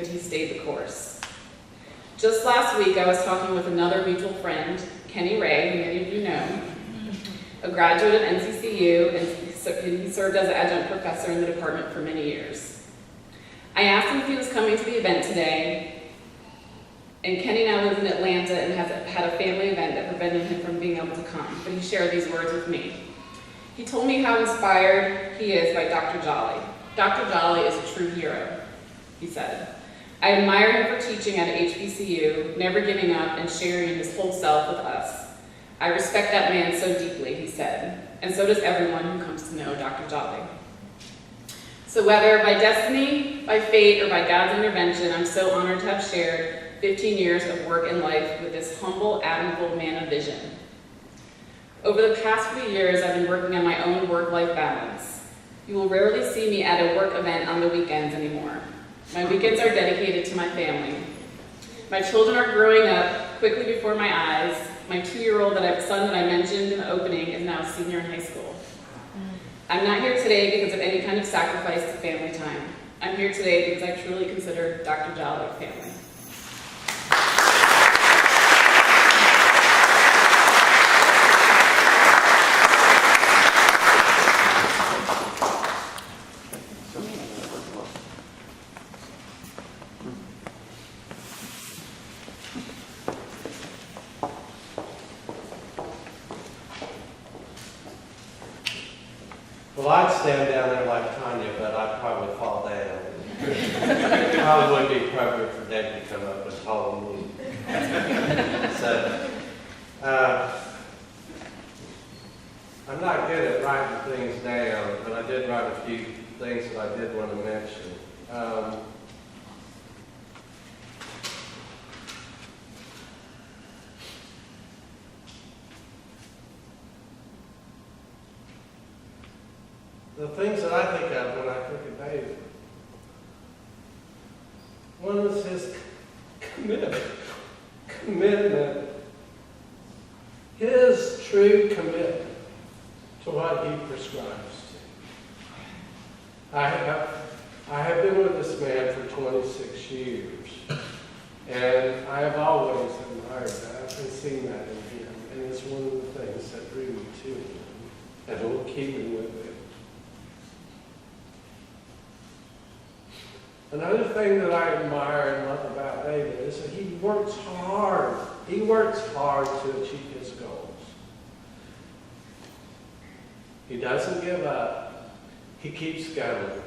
he stayed the course. Just last week, I was talking with another mutual friend, Kenny Ray, who many of you know, a graduate of NCCU, and he served as an adjunct professor in the department for many years. I asked him if he was coming to the event today, and Kenny now lives in Atlanta and has had a family event that prevented him from being able to come, but he shared these words with me. He told me how inspired he is by Dr. Jolly. Dr. Jolly is a true hero, he said. I admire him for teaching at HBCU, never giving up and sharing his whole self with us. I respect that man so deeply, he said, and so does everyone who comes to know Dr. Jolly. So whether by destiny, by fate, or by God's intervention, I'm so honored to have shared 15 years of work and life with this humble, admirable man of vision. Over the past few years, I've been working on my own work-life balance. You will rarely see me at a work event on the weekends anymore. My weekends are dedicated to my family. My children are growing up quickly before my eyes. My 2-year-old son that I mentioned in the opening is now a senior in high school. I'm not here today because of any kind of sacrifice to family time. I'm here today because I truly consider Dr. Jolly family. Well, I'd stand down there like Tanya, but I'd probably fall down. Probably wouldn't be appropriate for Deb to come up and hold me. So, I'm not good at writing things down, but I did write a few things that I did want to mention. The things that I think of when I think of David. One was his commitment, his true commitment to what he prescribes to. I have been with this man for 26 years, and I have always admired that and seen that in him, and it's one of the things that drew me to him, and will keep me with him. Another thing that I admire and love about David is that he works hard. He works hard to achieve his goals. He doesn't give up. He keeps going.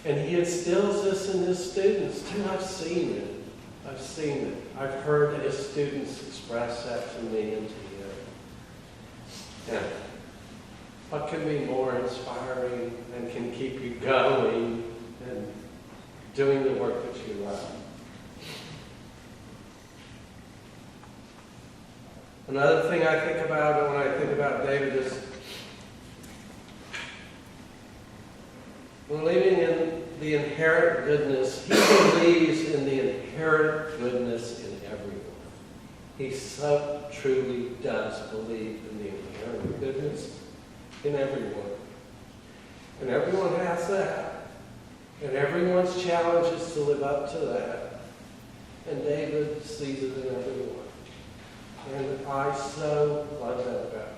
And he instills this in his students too. I've seen it. I've heard his students express that to me and to him. Yeah. What can be more inspiring and can keep you going and doing the work that you love? Another thing I think about when I think about David is believing in the inherent goodness. He believes in the inherent goodness in everyone. He so truly does believe in the inherent goodness in everyone. And everyone has that. And everyone's challenge is to live up to that. And David sees it in everyone. And I so love that about him.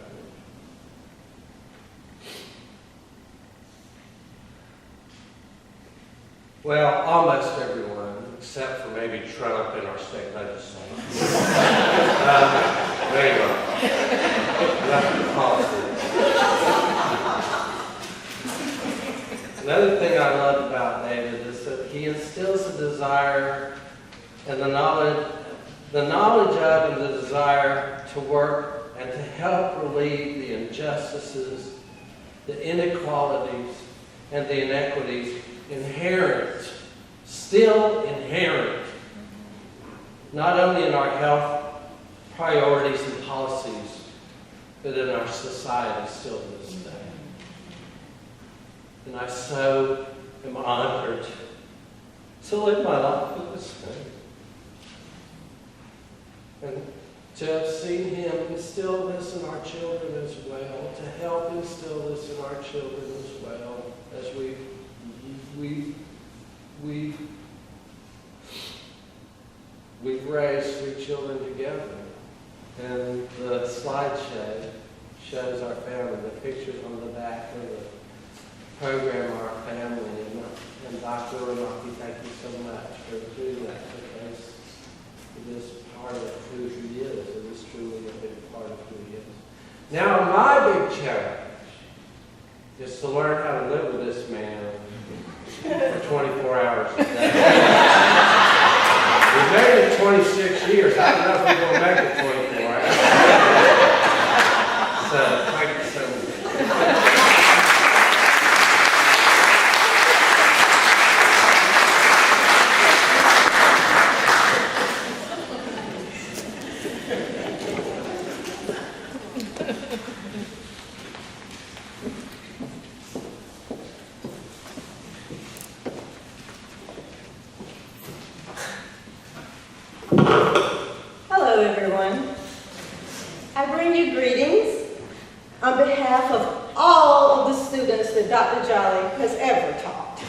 Well, almost everyone, except for maybe Trump in our state legislature. Anyway, nothing positive. Another thing I love about David is that he instills a desire and the knowledge of and the desire to work and to help relieve the injustices, the inequalities, and the inequities inherent, still inherent, not only in our health priorities and policies, but in our society still to this day. And I so am honored to live my life with this man. And to have seen him instill this in our children as well, to help instill this in our children as well, as we we've raised 3 children together. And the slideshow shows our family. The pictures on the back of the program are our family. And Dr. Ramaki, thank you so much for doing that, because it is part of who he is. It is truly a big part of who he is. Now, my big challenge is to learn how to live with this man for 24 hours a day. We've made it 26 years. I don't know if we're going to make it 24 hours. So, thank you so much. Hello, everyone. I bring you greetings on behalf of all of the students that Dr. Jolly has ever taught.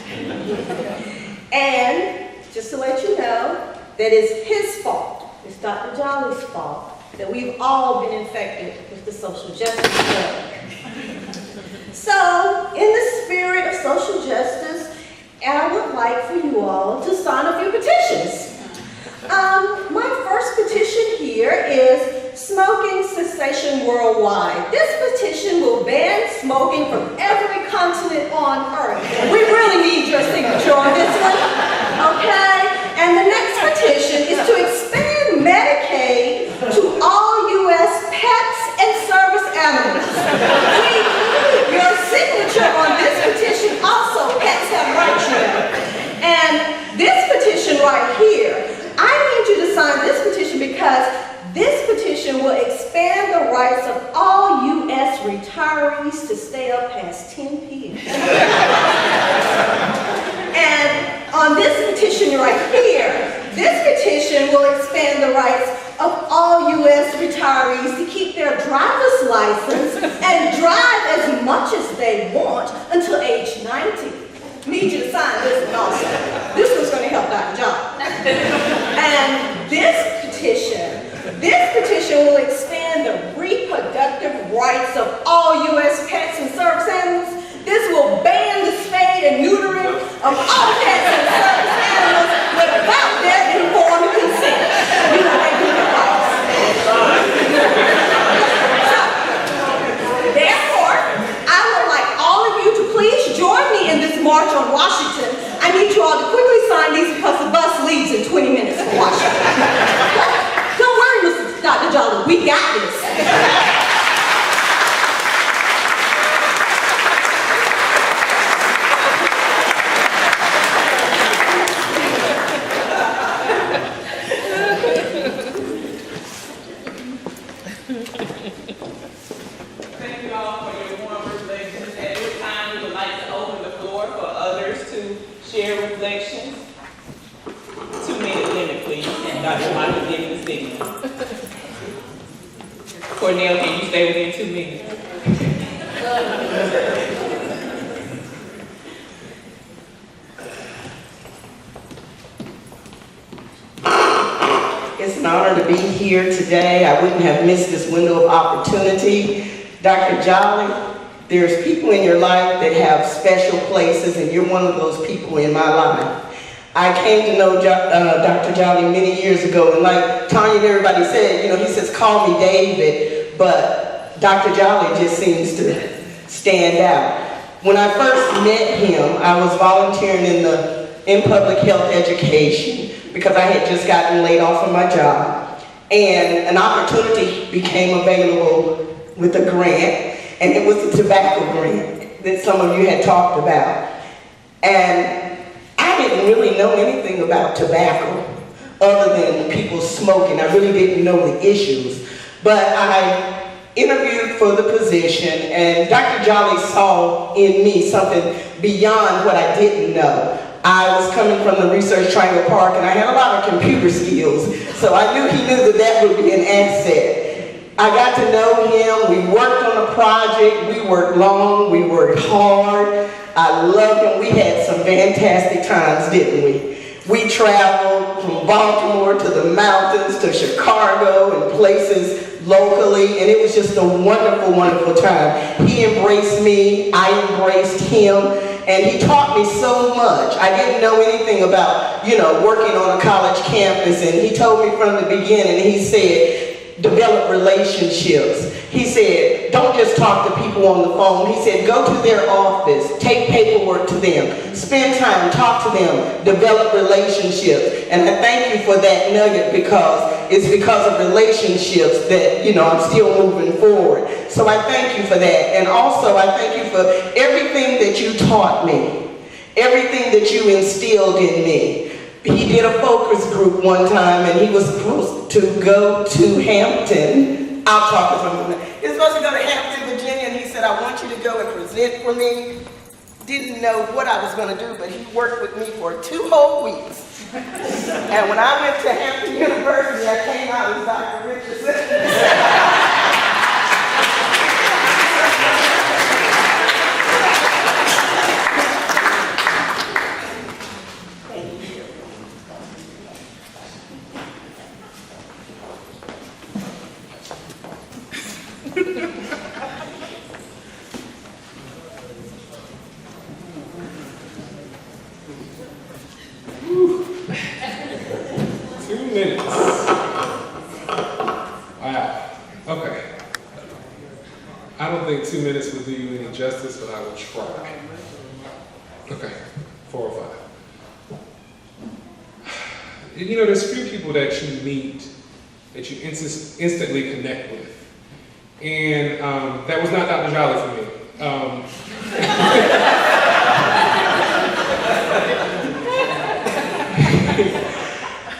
And just to let you know, that is his fault, it's Dr. Jolly's fault, that we've all been infected with the social justice bug. So, in the spirit of social justice, I would like for you all to sign a few petitions. My first petition here is smoking cessation worldwide. This petition will ban smoking from every continent on earth. We really need your signature on this one, okay? And the next petition is to expand Medicaid to all U.S. pets and service animals. We need your signature on this petition. Also, pets have rights here. And this petition right here, I need you to sign this petition because this petition will expand the rights of all U.S. retirees to stay up past 10 p.m. And on this petition right here, this petition will expand the rights of all U.S. retirees to keep their driver's license and drive as much as they want until age 90. Need you to sign this one also. This one's going to help Dr. John. And this petition will expand the reproductive rights of all U.S. pets and service animals. This will ban the spade and neutering of all pets and service animals without their informed consent. You know they do the rights. So, therefore, I would like all of you to please join me in this march on Washington. I need you all to quickly sign these because the bus leaves in 20 minutes for Washington. Don't worry, Mr. Dr. Jolly, we got this. Thank you all for your warm reflections. At this time, we would like to open the floor for others to share reflections. 2-minute limit, please. Dr. Michael giving the signal. Cornell, can you stay within 2 minutes? It's an honor to be here today. I wouldn't have missed this window of opportunity. Dr. Jolly, there's people in your life that have special places, and you're one of those people in my life. I came to know Dr. Jolly many years ago, and like Tanya and everybody said, he says, call me David, but Dr. Jolly just seems to stand out. When I first met him, I was volunteering in public health education because I had just gotten laid off from my job, and an opportunity became available with a grant, and it was the tobacco grant that some of you had talked about. And I didn't really know anything about tobacco other than people smoking. I really didn't know the issues. But I interviewed for the position, and Dr. Jolly saw in me something beyond what I didn't know. I was coming from the Research Triangle Park, and I had a lot of computer skills, so I knew he knew that would be an asset. I got to know him. We worked on a project. We worked long. We worked hard. I loved him. We had some fantastic times, didn't we? We traveled from Baltimore to the mountains to Chicago and places locally, and it was just a wonderful, wonderful time. He embraced me, I embraced him, and he taught me so much. I didn't know anything about, working on a college campus, and he told me from the beginning, he said, develop relationships. He said, don't just talk to people on the phone. He said, go to their office, take paperwork to them, spend time, talk to them, develop relationships. And I thank you for that nugget because it's because of relationships that, I'm still moving forward. So I thank you for that. And also I thank you for everything that you taught me, everything that you instilled in me. He did a focus group one time and he was supposed to go to Hampton. I'll talk to him. He was supposed to go to Hampton, Virginia, and he said, I want you to go and present for me. Didn't know what I was going to do, but he worked with me for 2 whole weeks. And when I went to Hampton University, I came out as Dr. Richardson. Wow. Okay. I don't think 2 minutes will do you any justice, but I will try. Okay. 4 or 5. There's few people that you meet that you instantly connect with. And that was not Dr. Jolly for me.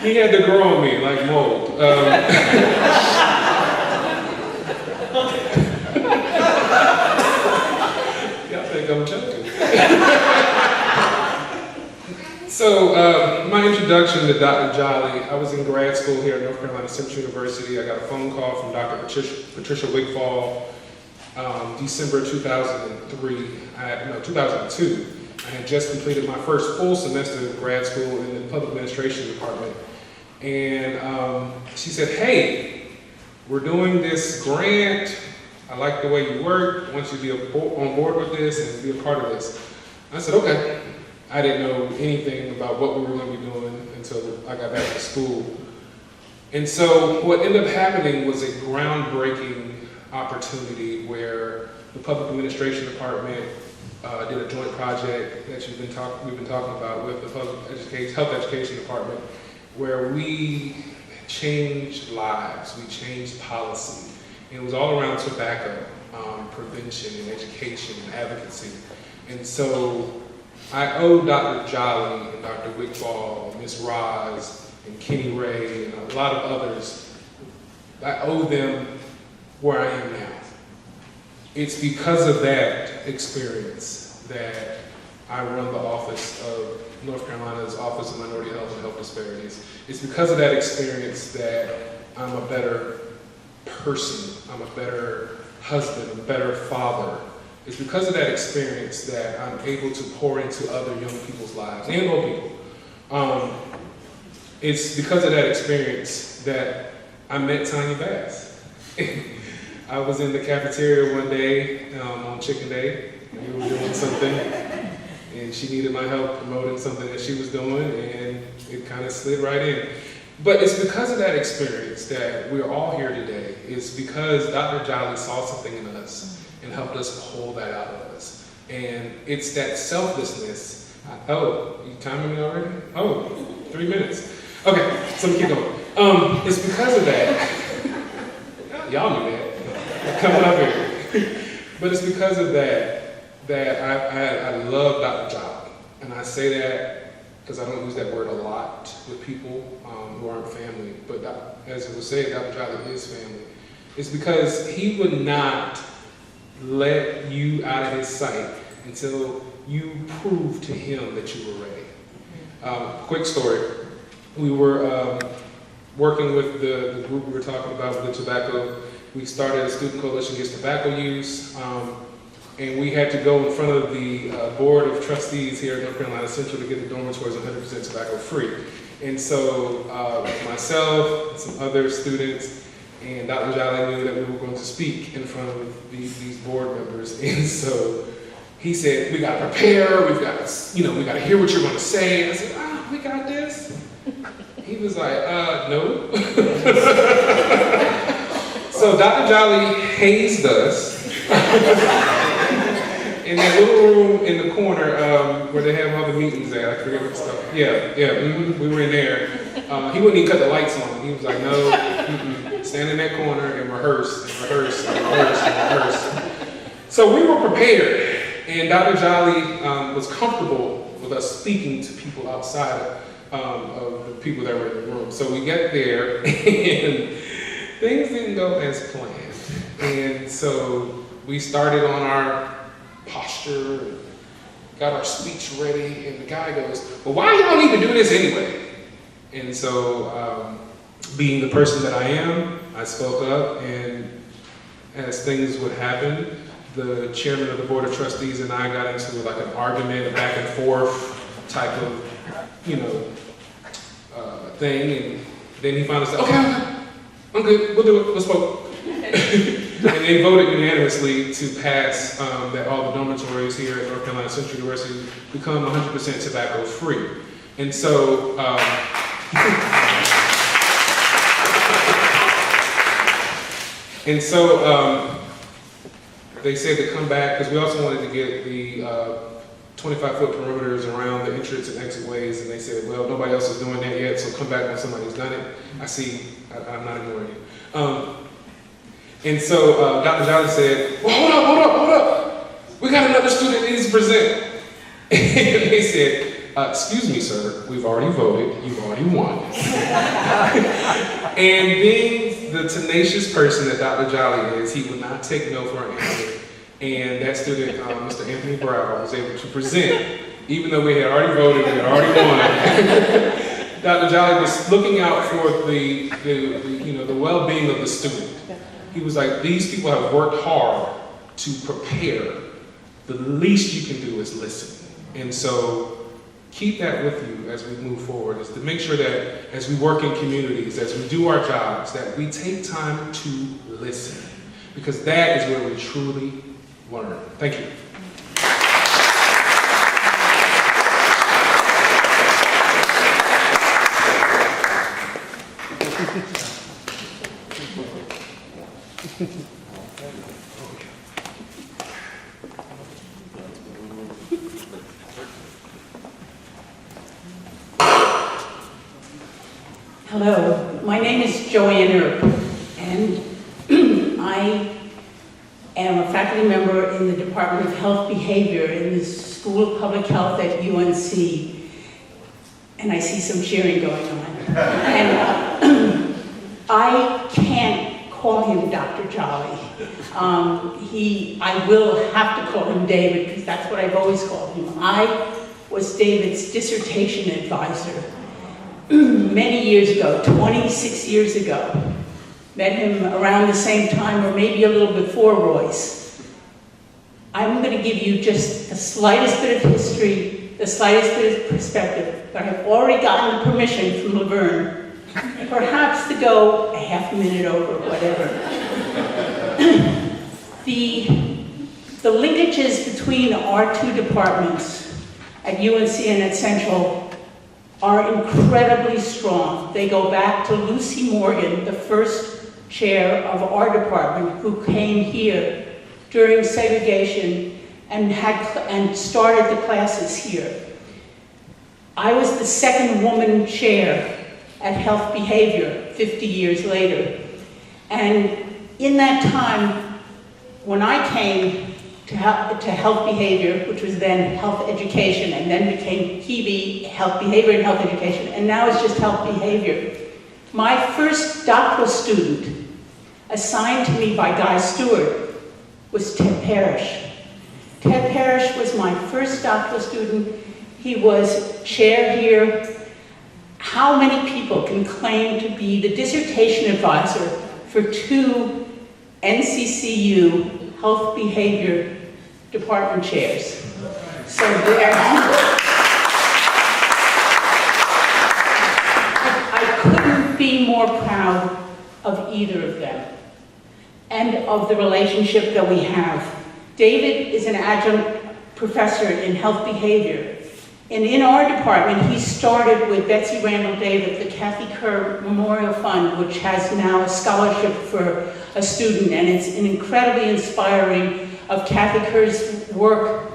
He had to grow on me like mold. Y'all think I'm joking. So, my introduction to Dr. Jolly, I was in grad school here at North Carolina Central University. I got a phone call from Dr. Patricia Wigfall, December 2002. I had just completed my first full semester of grad school in the public administration department. And she said, hey, we're doing this grant. I like the way you work. I want you to be on board with this and be a part of this. I said, okay. I didn't know anything about what we were going to be doing until I got back to school. And so what ended up happening was a groundbreaking opportunity where the public administration department did a joint project that we've been talking about with the health education department, where we changed lives, we changed policy. And it was all around tobacco prevention and education and advocacy. And so I owe Dr. Jolly and Dr. Wigfall, Ms. Roz, and Kenny Ray, and a lot of others, I owe them where I am now. It's because of that experience that I run the office of North Carolina's Office of Minority Health and Health Disparities. It's because of that experience that I'm a better person, I'm a better husband, a better father. It's because of that experience that I'm able to pour into other young people's lives and old people. It's because of that experience that I met Tanya Bass. I was in the cafeteria one day on Chicken Day, and we were doing something, and she needed my help promoting something that she was doing, and it kind of slid right in. But it's because of that experience that we're all here today. It's because Dr. Jolly saw something in us and helped us pull that out of us. And it's that selflessness. Oh, you timing me already? Oh, 3 minutes. Okay, so we keep going. It's because of that. Y'all knew that. Coming up here. But it's because of that I love Dr. Jolly. And I say that because I don't use that word a lot with people who aren't family. But as it was said, Dr. Jolly is family. It's because he would not let you out of his sight until you prove to him that you were ready. Quick story. We were working with the group we were talking about with the tobacco. We started a student coalition against tobacco use, and we had to go in front of the Board of Trustees here at North Carolina Central to get the dormitories 100% tobacco free. And so myself, and some other students, and Dr. Jolly knew that we were going to speak in front of these board members. And so he said, we got to prepare, we got to hear what you're going to say. And I said, we got this. He was like, no. So Dr. Jolly hazed us in that little room in the corner where they have all the meetings at. I forget what stuff. We were in there. He wouldn't even cut the lights on. He was like, no, stand in that corner and rehearse, and rehearse, and rehearse, and rehearse. So we were prepared, and Dr. Jolly was comfortable with us speaking to people outside of the people that were in the room. So we get there, and things didn't go as planned. And so we started on our posture, and got our speech ready, and the guy goes, well, why y'all need to do this anyway? And so, being the person that I am, I spoke up, and as things would happen, the chairman of the Board of Trustees and I got into like an argument, a back and forth type of, thing, and then he finally said, okay, I'm good, we'll do it, let's vote. And they voted unanimously to pass that all the dormitories here at North Carolina Central University become 100% tobacco free. And so, they said to come back, because we also wanted to get the 25-foot perimeters around the entrance and exit ways, and they said, well, nobody else is doing that yet, so come back when somebody's done it. I see, I'm not ignoring you. And so Dr. Jolly said, well, hold up. We got another student that needs to present. And they said, excuse me, sir, we've already voted, you've already won. And being the tenacious person that Dr. Jolly is, he would not take no for an answer. And that student, Mr. Anthony Brown, was able to present, even though we had already voted, we had already won. Dr. Jolly was looking out for the well-being of the student. He was like, these people have worked hard to prepare. The least you can do is listen. And so keep that with you as we move forward, is to make sure that as we work in communities, as we do our jobs, that we take time to listen, because that is where we truly learn. Thank you. Hello, my name is Joanne Earp, and I am a faculty member in the Department of Health Behavior in the School of Public Health at UNC, and I see some cheering going on. And I can't call him Dr. Jolly. I will have to call him David, because that's what I've always called him. I was David's dissertation advisor many years ago, 26 years ago. Met him around the same time, or maybe a little before Royce. I'm going to give you just the slightest bit of history, the slightest bit of perspective, but I've already gotten the permission from Laverne, perhaps to go a half minute over, whatever. The linkages between our two departments at UNC and at Central are incredibly strong. They go back to Lucy Morgan, the first chair of our department, who came here during segregation and started the classes here. I was the second woman chair at Health Behavior 50 years later. And in that time, when I came to Health Behavior, which was then Health Education, and then became HEB, Health Behavior and Health Education, and now it's just Health Behavior. My first doctoral student, assigned to me by Guy Stewart, was Ted Parrish. Ted Parrish was my first doctoral student. He was chair here. How many people can claim to be the dissertation advisor for two NCCU Health Behavior department chairs. So there. I couldn't be more proud of either of them and of the relationship that we have. David is an adjunct professor in health behavior. And in our department, he started with Betsy Randall David, the Kathy Kerr Memorial Fund, which has now a scholarship for a student. And it's an incredibly inspiring of Kathy Kerr's work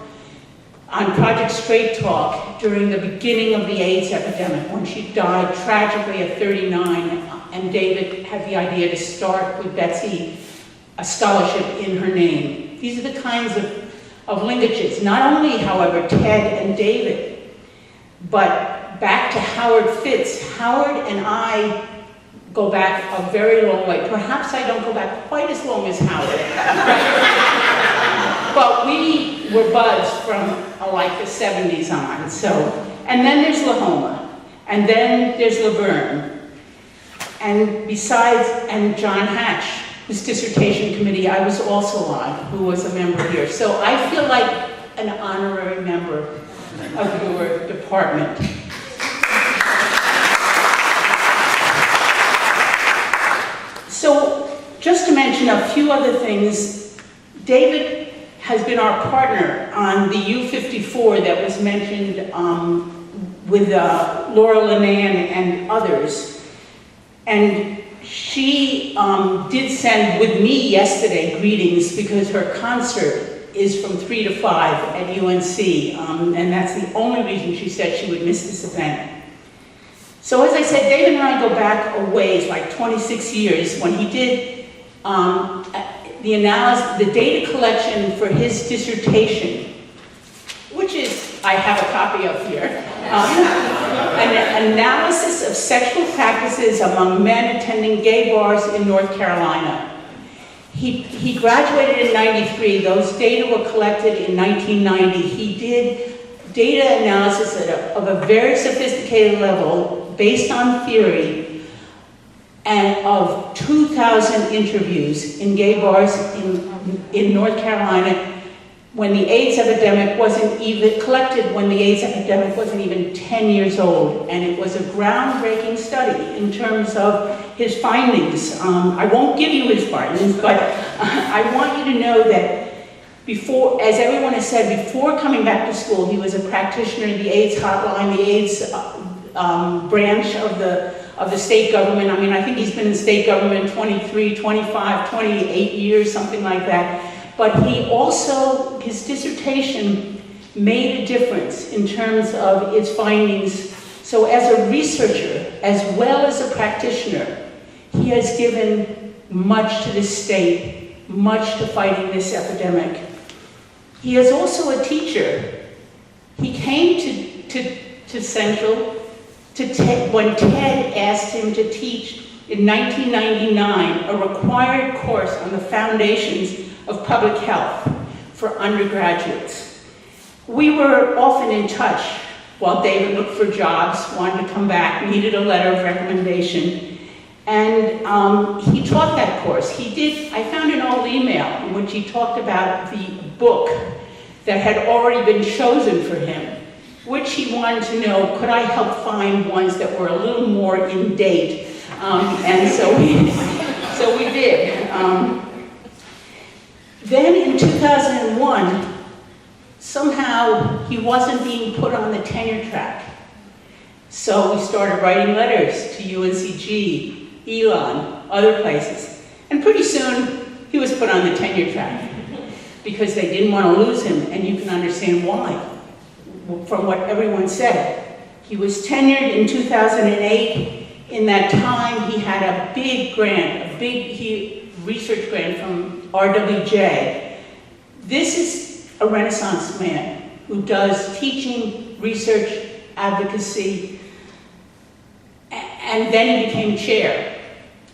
on Project Straight Talk during the beginning of the AIDS epidemic, when she died tragically at 39. And David had the idea to start with Betsy a scholarship in her name. These are the kinds of linkages. Not only, however, Ted and David, but back to Howard Fitz. Howard and I go back a very long way. Perhaps I don't go back quite as long as Howard. But we were buds from like the 70s on. So, and then there's Lahoma, and then there's Laverne, and besides, and John Hatch, whose dissertation committee I was also on, who was a member here. So I feel like an honorary member of your department. So just to mention a few other things, David has been our partner on the U54 that was mentioned with Laura Linan and others. And she did send with me yesterday greetings because her concert is from 3 to 5 at UNC, and that's the only reason she said she would miss this event. So as I said, David and I go back a ways, like 26 years, when he did the analysis, the data collection for his dissertation, which is, I have a copy of here, an analysis of sexual practices among men attending gay bars in North Carolina. He graduated in '93. Those data were collected in 1990. He did data analysis of a very sophisticated level based on theory and of 2,000 interviews in gay bars in North Carolina when the AIDS epidemic wasn't even collected, when the AIDS epidemic wasn't even 10 years old. And it was a groundbreaking study in terms of his findings. I won't give you his findings, but I want you to know that before, as everyone has said, before coming back to school, he was a practitioner in the AIDS hotline, the AIDS branch of the state government. I mean, I think he's been in state government 23, 25, 28 years, something like that. But he also, his dissertation made a difference in terms of its findings. So as a researcher, as well as a practitioner, he has given much to this state, much to fighting this epidemic. He is also a teacher. He came to Central when Ted asked him to teach in 1999 a required course on the foundations of public health for undergraduates. We were often in touch while David looked for jobs, wanted to come back, needed a letter of recommendation, and he taught that course. I found an old email in which he talked about the book that had already been chosen for him, which he wanted to know, could I help find ones that were a little more in date? And so we did. Then in 2001, somehow he wasn't being put on the tenure track. So we started writing letters to UNCG, Elon, other places. And pretty soon, he was put on the tenure track because they didn't want to lose him, and you can understand why, from what everyone said. He was tenured in 2008. In that time, he had a big grant, research grant from RWJ. This is a Renaissance man who does teaching, research, advocacy, and then he became chair.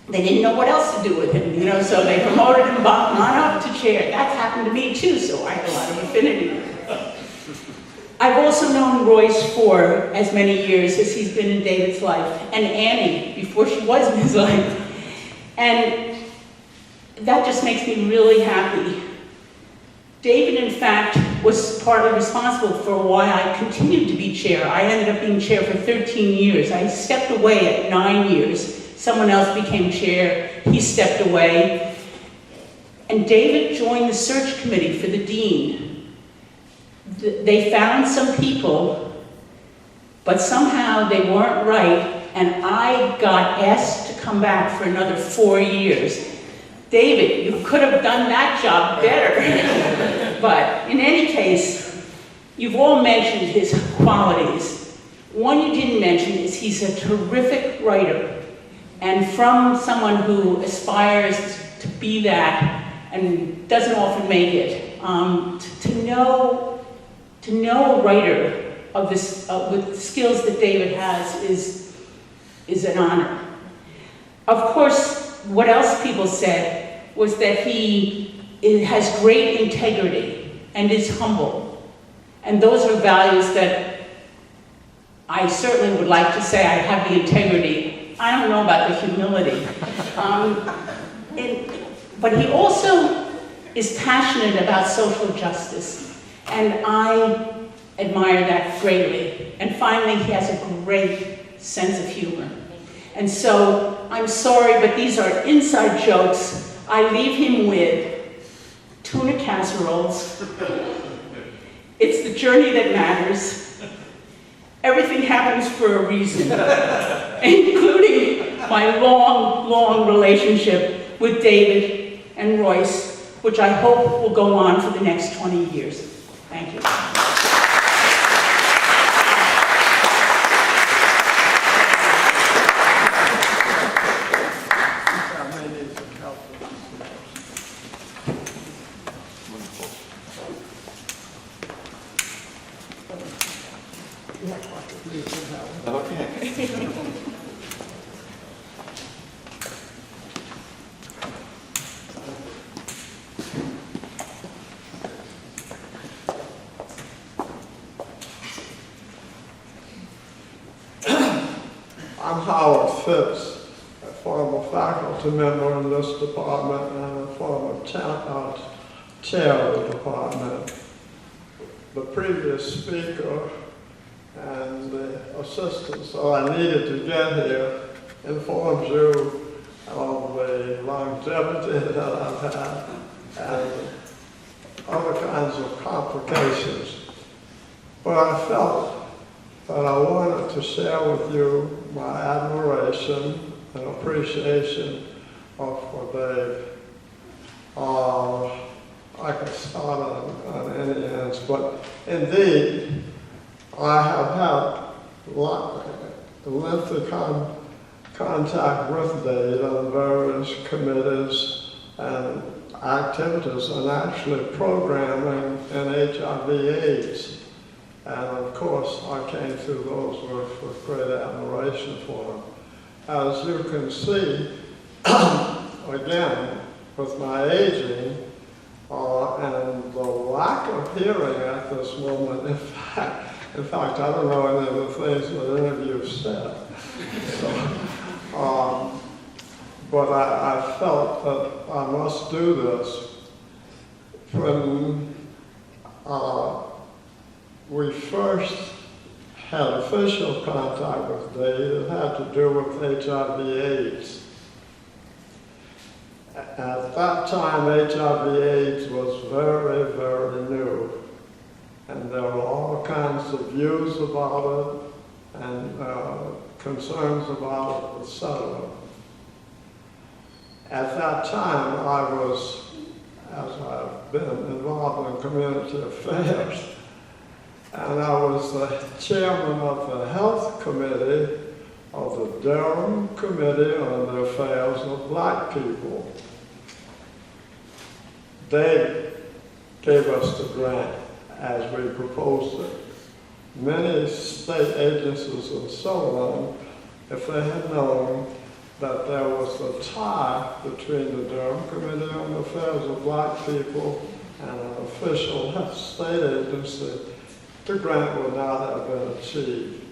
They didn't know what else to do with him, so they promoted him on up to chair. That's happened to me too, so I had a lot of affinity. I've also known Royce for as many years as he's been in David's life, and Annie, before she was in his life. And that just makes me really happy. David, in fact, was partly responsible for why I continued to be chair. I ended up being chair for 13 years. I stepped away at 9 years. Someone else became chair. He stepped away. And David joined the search committee for the dean. They found some people, but somehow they weren't right, and I got asked to come back for another 4 years. David, you could have done that job better. But in any case, you've all mentioned his qualities. One you didn't mention is he's a terrific writer. And from someone who aspires to be that and doesn't often make it, to know a writer of this, with the skills that David has is an honor. Of course, what else people said was that he has great integrity and is humble. And those are values that I certainly would like to say I have the integrity. I don't know about the humility. But he also is passionate about social justice. And I admire that greatly. And finally, he has a great sense of humor. And so, I'm sorry, but these are inside jokes. I leave him with tuna casseroles. It's the journey that matters. Everything happens for a reason, including my long, long relationship with David and Royce, which I hope will go on for the next 20 years. Thank you. I'm Howard Phipps, a former faculty member in this department and a former chair of the department. The previous speaker and the assistants that I needed to get here informed you of the longevity that I've had and other kinds of complications. But I felt that I wanted to share with you my admiration and appreciation for Dave. I could start on any ends, but indeed, I have had lengthy contact with Dave on various committees and activities, and actually programming in HIV/AIDS. And of course, I came through those with great admiration for him. As you can see, again, with my aging and the lack of hearing at this moment, in fact, I don't know any of the things that any of you have said. So, but I felt that I must do this. When we first had official contact with Dave, it had to do with HIV/AIDS. At that time, HIV/AIDS was very, very new. And there were all kinds of views about it and concerns about it, etc. At that time, I was, as I've been involved in community affairs, and I was the chairman of the health committee of the Durham Committee on the Affairs of Black People. They gave us the grant as we proposed it. Many state agencies and so on, if they had known that there was a tie between the Durham Committee on the Affairs of Black People and an official state agency, the grant would not have been achieved.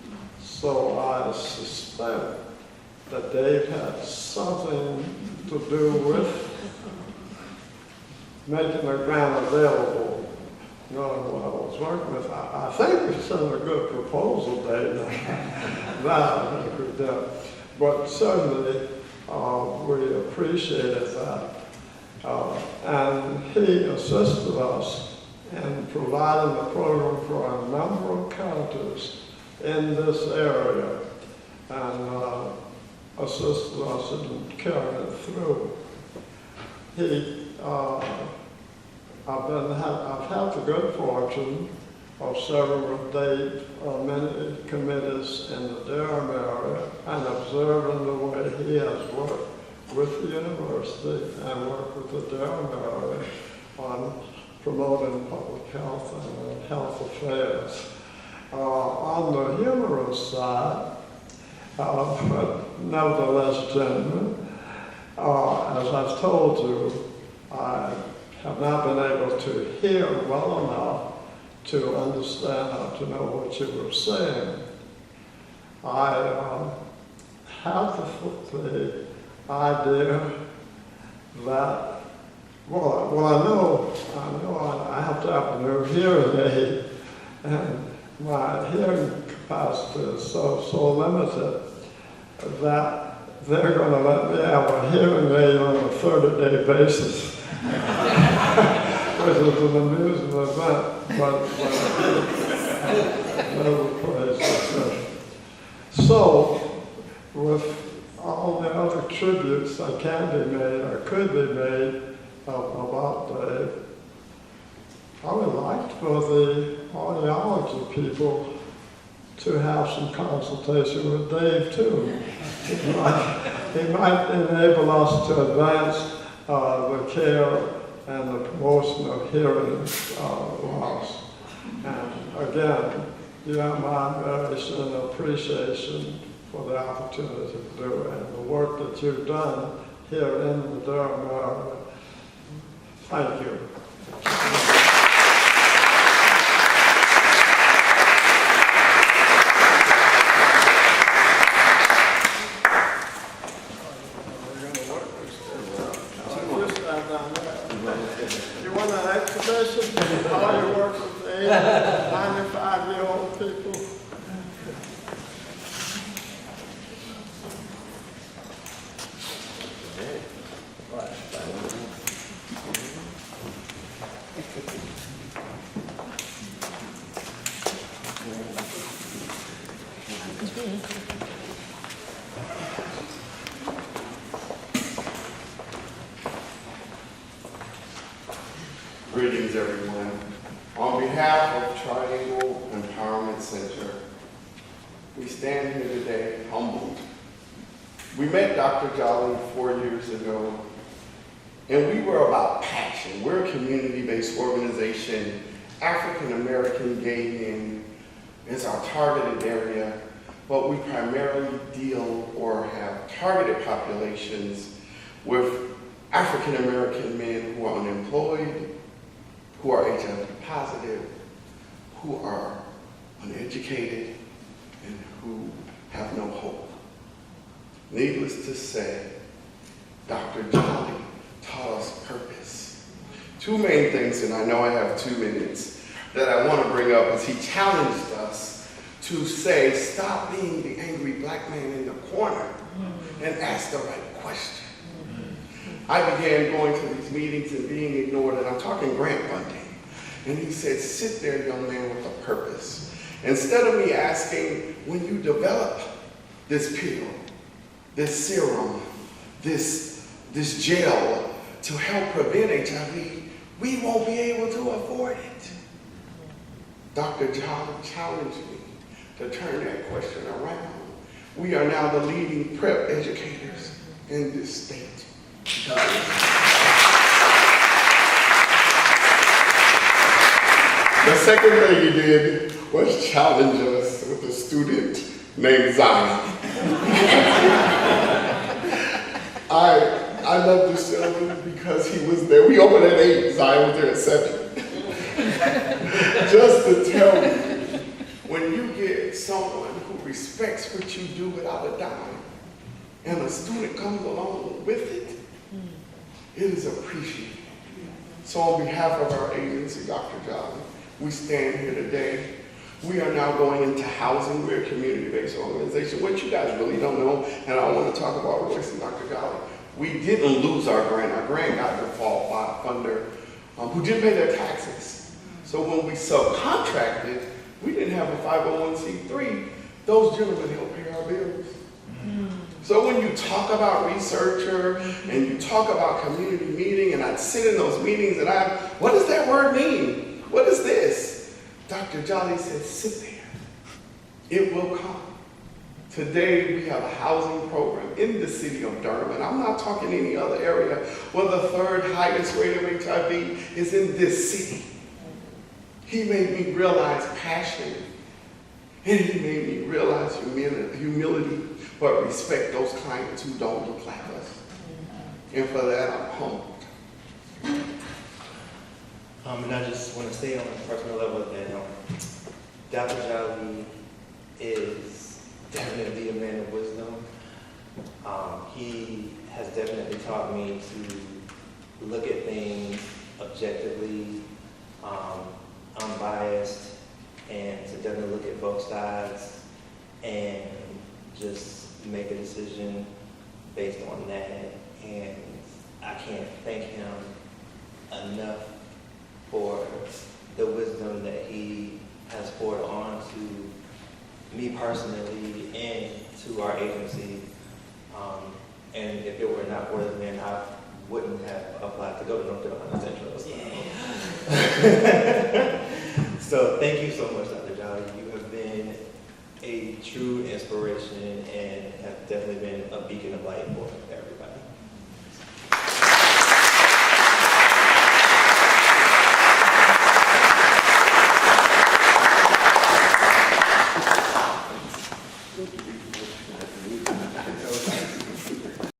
So I suspect that Dave had something to do with making the grant available, knowing what I was working with. I think we sent a good proposal, Dave. That I think we did. But certainly, we appreciated that. And he assisted us in providing the program for a number of counties in this area and assisted us in carrying it through. I've had the good fortune of serving with Dave on many committees in the Durham area and observing the way he has worked with the university and worked with the Durham area on promoting public health and health affairs. On the humorous side, but nevertheless genuine, as I've told you, I have not been able to hear well enough to understand how to know what you were saying. I have the idea that, I have to have a new hearing aid, and my hearing capacity is so limited that they're going to let me have a hearing aid on a 30-day basis. Which is an amusing event, but never praise. So, with all the other tributes that can be made or could be made about Dave, I would like for the audiology people to have some consultation with Dave too. He might enable us to advance the care and the promotion of hearing loss. And again, you have my admiration and appreciation for the opportunity to do it and the work that you've done here in the Durham area. Thank you. You want an exhibition of how you work with the 95-year-old people? Greetings, everyone. On behalf of Triangle Empowerment Center, we stand here today humbled. We met Dr. Jolly 4 years ago, and we were about passion. We're a community-based organization. African American gay men is our targeted area, but we primarily deal or have targeted populations with African American men who are unemployed, who are HIV positive, who are uneducated, and who have no hope. Needless to say, Dr. Jolly taught us purpose. Two main things, and I know I have 2 minutes, that I want to bring up is he challenged us to say, stop being the angry black man in the corner and ask the right question. I began going to these meetings and being ignored, and I'm talking grant funding. And he said, sit there, young man, with a purpose. Instead of me asking, when you develop this pill, this serum, this gel to help prevent HIV, we won't be able to afford it. Dr. Jolly challenged me to turn that question around. We are now the leading PrEP educators in this state. The second thing he did was challenge us with a student named Zion. I love this gentleman because he was there. We opened at 8, Zion was there at 7. Just to tell you, when you get someone who respects what you do without a dime, and a student comes along with it, it is appreciated. So on behalf of our agency, Dr. Jolly, we stand here today. We are now going into housing. We're a community-based organization. What you guys really don't know, and I want to talk about Royce and Dr. Jolly, we didn't lose our grant. Our grant got default by a funder who didn't pay their taxes. So when we subcontracted, we didn't have a 501c3. Those gentlemen helped pay our bills. So when you talk about researcher and you talk about community meeting, and I'd sit in those meetings and what does that word mean? What is this? Dr. Jolly said, sit there. It will come. Today we have a housing program in the city of Durham, and I'm not talking any other area where the third highest rate of HIV is in this city. He made me realize passion, and he made me realize humility, but respect those clients who don't look like us. And for that, I'm humbled. And I just want to say on a personal level that Dr. Jolly is definitely a man of wisdom. He has definitely taught me to look at things objectively, unbiased, and to definitely look at both sides and just make a decision based on that. And I can't thank him enough for the wisdom that he has poured on to me personally and to our agency. And if it were not for him, then I wouldn't have applied to go to North Carolina Central. So thank you so much, Dr. Jolly. You have been a true inspiration and have definitely been a beacon of light for everyone.